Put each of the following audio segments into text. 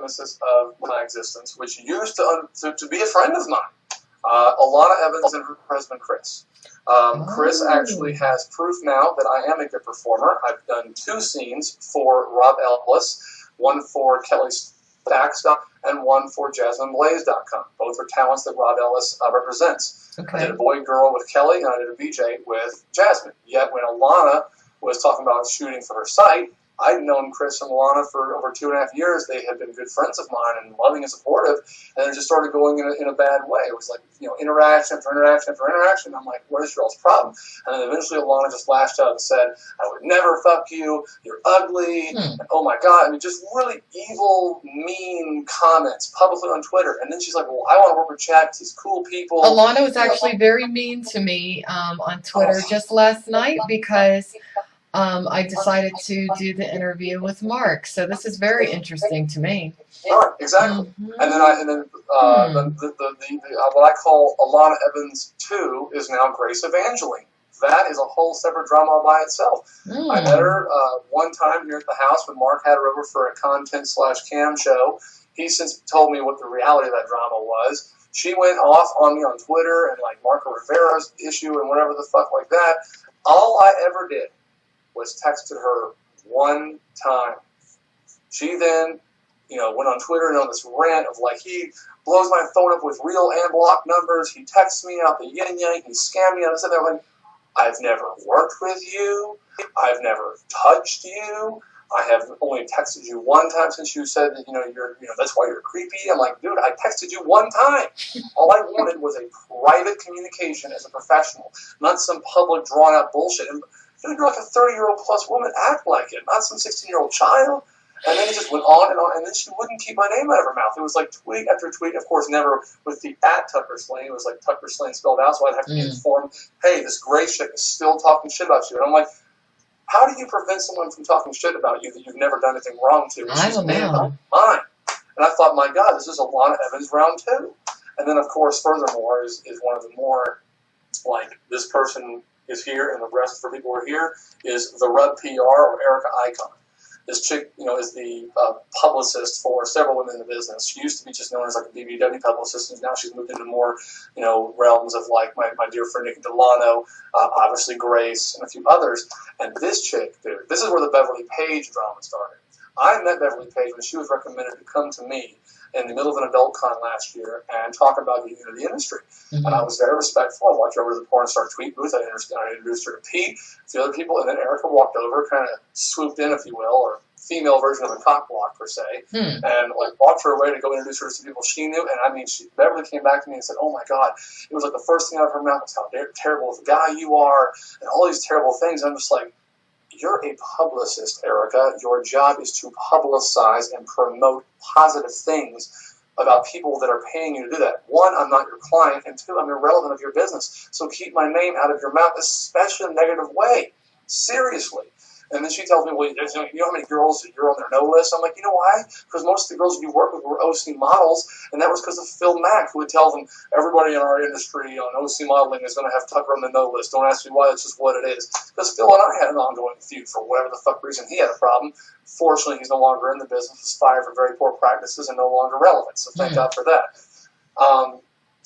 nemesis of my existence, which used to be a friend of mine, Alana Evans and her husband, Chris. Chris actually has proof now that I am a good performer. I've done 2 scenes for Rob Ellis, one for Kelly Stacks.com and one for JasmineBlaze.com. Both are talents that Rob Ellis represents. Okay. I did a boy-girl with Kelly, and I did a VJ with Jasmine. Yet when Alana was talking about shooting for her site, I'd known Chris and Alana for over 2.5 years. They had been good friends of mine and loving and supportive, and it just started going in a bad way. It was like, interaction after interaction after interaction. I'm like, what is your all's problem? And then eventually Alana just lashed out and said, I would never fuck you, you're ugly, and oh my God. I mean, just really evil, mean comments publicly on Twitter. And then she's like, well, I want to work with Chad because he's cool people. Alana was actually very mean to me on Twitter just last night because I decided to do the interview with Mark, so this is very interesting to me. Right, exactly. And then what I call Alana Evans 2 is now Grace Evangeline. That is a whole separate drama all by itself. I met her one time here at the house when Mark had her over for a content/cam show. He since told me what the reality of that drama was. She went off on me on Twitter and like Marco Rivera's issue and whatever the fuck like that. All I ever did was texted her one time. She then, went on Twitter and on this rant of like, he blows my phone up with real and block numbers. He texts me out the yin yang. He scammed me. And I said, like, I've never worked with you. I've never touched you. I have only texted you one time since you said that, that's why you're creepy. I'm like, dude, I texted you one time. All I wanted was a private communication as a professional, not some public drawn out bullshit. And you're like a 30-year-old plus woman, act like it, not some 16-year-old child. And then it just went on, and then she wouldn't keep my name out of her mouth. It was like tweet after tweet, of course, never with the @Tucker Slane. It was like Tucker Slane spelled out, so I'd have to be informed, hey, this gray chick is still talking shit about you. And I'm like, how do you prevent someone from talking shit about you that you've never done anything wrong to? I don't know. Mine. And I thought, my God, this is Alana Evans round 2. And then, of course, furthermore, is one of the more, like, this person is here, and the rest for people who are here is the Rub PR or Erica Icon. This chick, is the publicist for several women in the business. She used to be just known as like a BBW publicist, and now she's moved into more, realms of like my dear friend Nikki Delano, obviously Grace, and a few others. And this chick, dude, this is where the Beverly Page drama started. I met Beverly Page when she was recommended to come to me in the middle of an adult con last year and talk about the industry. And I was very respectful. I walked over to the porn star tweet booth. I introduced her to Pete, the other people, and then Erica walked over, kind of swooped in, if you will, or female version of a cock block, per se, and like walked her away to go introduce her to some people she knew. And I mean, Beverly came back to me and said, oh my God, it was like the first thing out of her mouth was how terrible of a guy you are and all these terrible things. And I'm just like, you're a publicist, Erica. Your job is to publicize and promote positive things about people that are paying you to do that. 1, I'm not your client, and 2, I'm irrelevant of your business. So keep my name out of your mouth, especially in a negative way. Seriously. And then she tells me, well, you know how many girls you're on their no list? I'm like, you know why? Because most of the girls you work with were OC models, and that was because of Phil Mack, who would tell them, everybody in our industry on OC modeling is going to have Tucker on the no list. Don't ask me why, it's just what it is. Because Phil and I had an ongoing feud for whatever the fuck reason he had a problem. Fortunately, he's no longer in the business, was fired for very poor practices and no longer relevant, so thank God for that.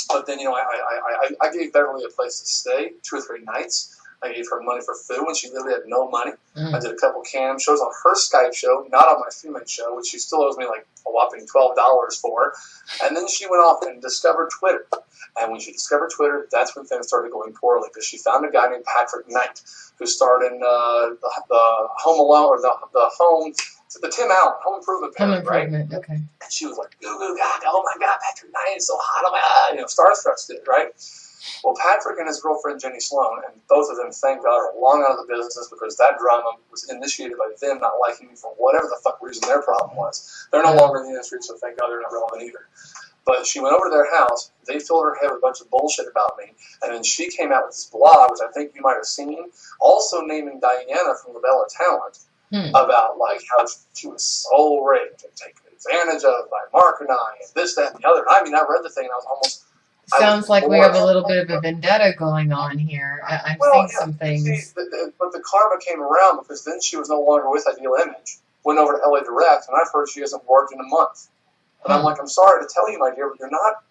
But then, I gave Beverly a place to stay 2 or 3 nights. I gave her money for food when she literally had no money. I did a couple cam shows on her Skype show, not on my streaming show, which she still owes me like a whopping $12 for. And then she went off and discovered Twitter. And when she discovered Twitter, that's when things started going poorly, because she found a guy named Patrick Knight who starred in the Home Alone, or the Tim Allen Home Improvement parody, right? Okay. And she was like, goo goo gaga, oh my God, Patrick Knight is so hot, oh my God, starstruck did, right? Well, Patrick and his girlfriend Jenny Sloan, and both of them, thank God, are long out of the business, because that drama was initiated by them not liking me for whatever the fuck reason their problem was. They're no longer in the industry, so thank God they're not relevant either. But she went over to their house, they filled her head with a bunch of bullshit about me, and then she came out with this blog, which I think you might have seen, also naming Diana from Labella Talent, about like how she was so raped and taken advantage of by Mark and I, and this, that, and the other. I mean, I read the thing and I was almost... Sounds like we have a little bit of a vendetta going on here. I've seen some things. See, but the karma came around, because then she was no longer with Ideal Image, went over to LA Direct, and I've heard she hasn't worked in a month. And I'm like, I'm sorry to tell you, my dear, but you're not,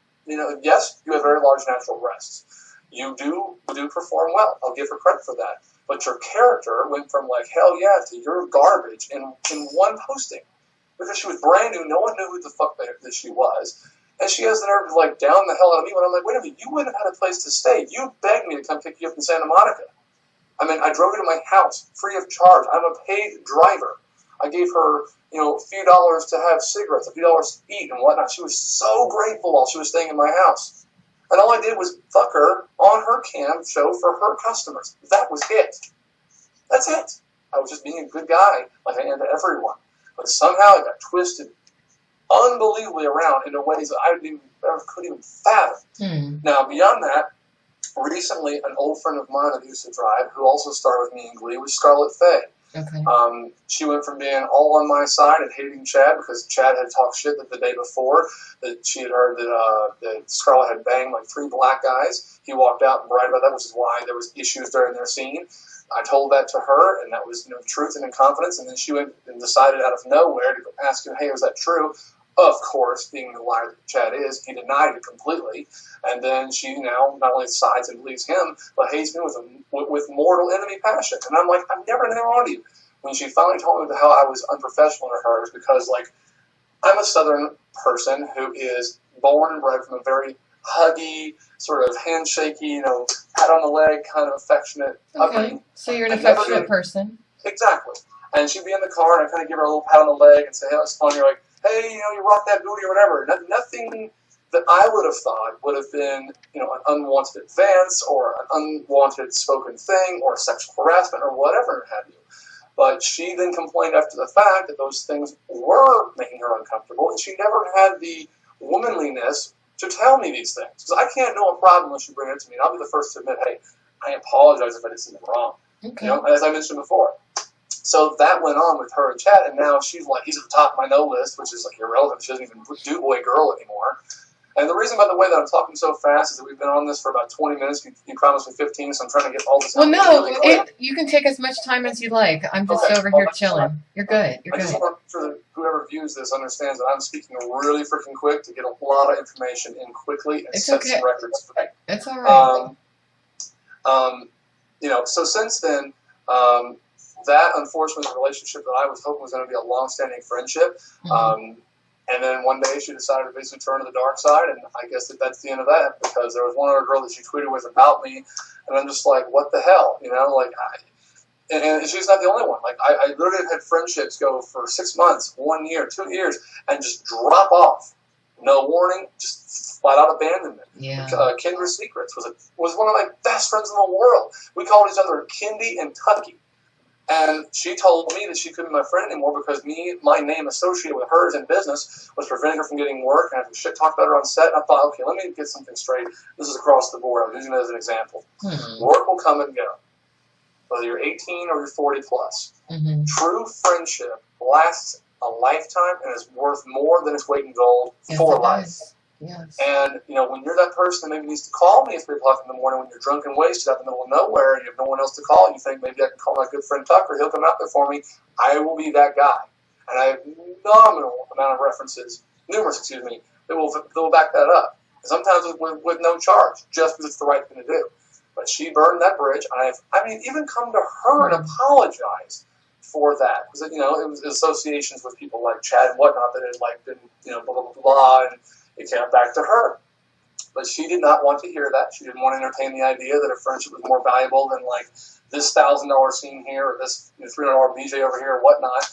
yes, you have very large natural breasts. You do perform well. I'll give her credit for that. But your character went from like, hell yeah, to you're garbage in one posting. Because she was brand new, no one knew who the fuck that she was. And she has the nerve to like down the hell out of me when I'm like, wait a minute, you wouldn't have had a place to stay. You begged me to come pick you up in Santa Monica. I mean, I drove her to my house free of charge. I'm a paid driver. I gave her, a few dollars to have cigarettes, a few dollars to eat and whatnot. She was so grateful while she was staying in my house. And all I did was fuck her on her cam show for her customers. That was it. That's it. I was just being a good guy like I am to everyone. But somehow it got twisted unbelievably around in ways that I couldn't even fathom. Now, beyond that, recently an old friend of mine that used to drive, who also starred with me in Glee, was Scarlett Faye. Okay. She went from being all on my side and hating Chad because Chad had talked shit the day before, that she had heard that Scarlett had banged like 3 black guys. He walked out and bragged about that, which is why there was issues during their scene. I told that to her, and that was truth and in confidence. And then she went and decided out of nowhere to ask him, hey, was that true? Of course, being the liar that Chad is, he denied it completely. And then she now not only sides and believes him, but hates me with mortal enemy passion. And I'm like, I've never known you. When she finally told me how I was unprofessional to her, it was because, like, I'm a Southern person who is born and bred from a very huggy, sort of handshakey, pat on the leg, kind of affectionate upbringing. So you're an affectionate person. Exactly. And she'd be in the car, and I'd kind of give her a little pat on the leg and say, hey, that's fun. You're like, hey, you rock that booty or whatever. Nothing that I would have thought would have been, an unwanted advance or an unwanted spoken thing or sexual harassment or whatever have you. But she then complained after the fact that those things were making her uncomfortable, and she never had the womanliness to tell me these things. Because I can't know a problem unless you bring it to me, and I'll be the first to admit, hey, I apologize if I did something wrong. Okay. As I mentioned before. So that went on with her and Chad, and now she's like, he's at the top of my no list, which is like irrelevant. She doesn't even do boy-girl anymore. And the reason, by the way, that I'm talking so fast is that we've been on this for about 20 minutes. You promised me 15, so I'm trying to get all this out. Well, no, you can take as much time as you like. I'm just over here chilling. You're good. You're good. I just want to make sure that whoever views this understands that I'm speaking really freaking quick to get a lot of information in quickly and set some records straight. It's all right. So since then, that unfortunately was a relationship that I was hoping was going to be a long-standing friendship. And then one day she decided to basically turn to the dark side, and I guess that's the end of that, because there was one other girl that she tweeted with about me, and I'm just like, what the hell, and she's not the only one. Like, I literally have had friendships go for 6 months, 1 year, 2 years, and just drop off. No warning, just flat out abandonment. Yeah. Kindred Secrets was one of my best friends in the world. We called each other Kindy and Tucky. And she told me that she couldn't be my friend anymore because my name associated with hers in business was preventing her from getting work and having shit talked about her on set. And I thought, okay, let me get something straight. This is across the board. I'm using it as an example. Work will come and go, whether you're 18 or you're 40 plus. True friendship lasts a lifetime and is worth more than its weight in gold for life. Yes. And, when you're that person that maybe needs to call me at 3 o'clock in the morning when you're drunk and wasted out in the middle of nowhere and you have no one else to call, and you think maybe I can call my good friend Tucker, he'll come out there for me, I will be that guy. And I have numerous that will back that up. Sometimes with no charge, just because it's the right thing to do. But she burned that bridge, and I've even come to her and apologize for that. Because, it was associations with people like Chad and whatnot that had been, blah, blah, blah, blah, and it came back to her. But she did not want to hear that. She didn't want to entertain the idea that a friendship was more valuable than this $1,000 scene here or this $300 BJ over here or whatnot.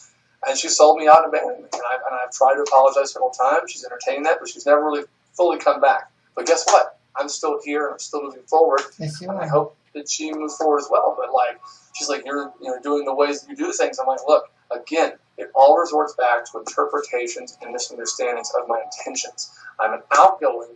And she sold me out and abandoned me. And I've tried to apologize several times. She's entertained that, but she's never really fully come back. But guess what? I'm still here and I'm still moving forward. Yes, you and are. I hope that she moves forward as well. But she's like, you're doing the ways that you do things. I'm like, look, again, it all resorts back to interpretations and misunderstandings of my intentions. I'm an outgoing,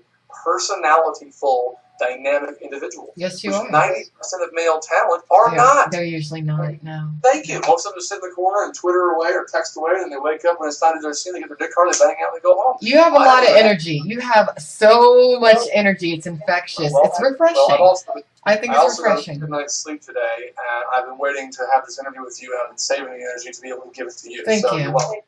personality-full, dynamic individual. Yes, you are. 90% of male talent are not. They're usually not, no. Thank you. Most of them just sit in the corner and Twitter away or text away, and they wake up when it's time to do a scene, they get their dick hard, they bang out, and they go home. You have a lot of energy. You have so much energy. It's infectious. It's refreshing. I think it's refreshing. I had a good night's sleep today, and I've been waiting to have this interview with you, and I've been saving the energy to be able to give it to you. Thank you. You're welcome.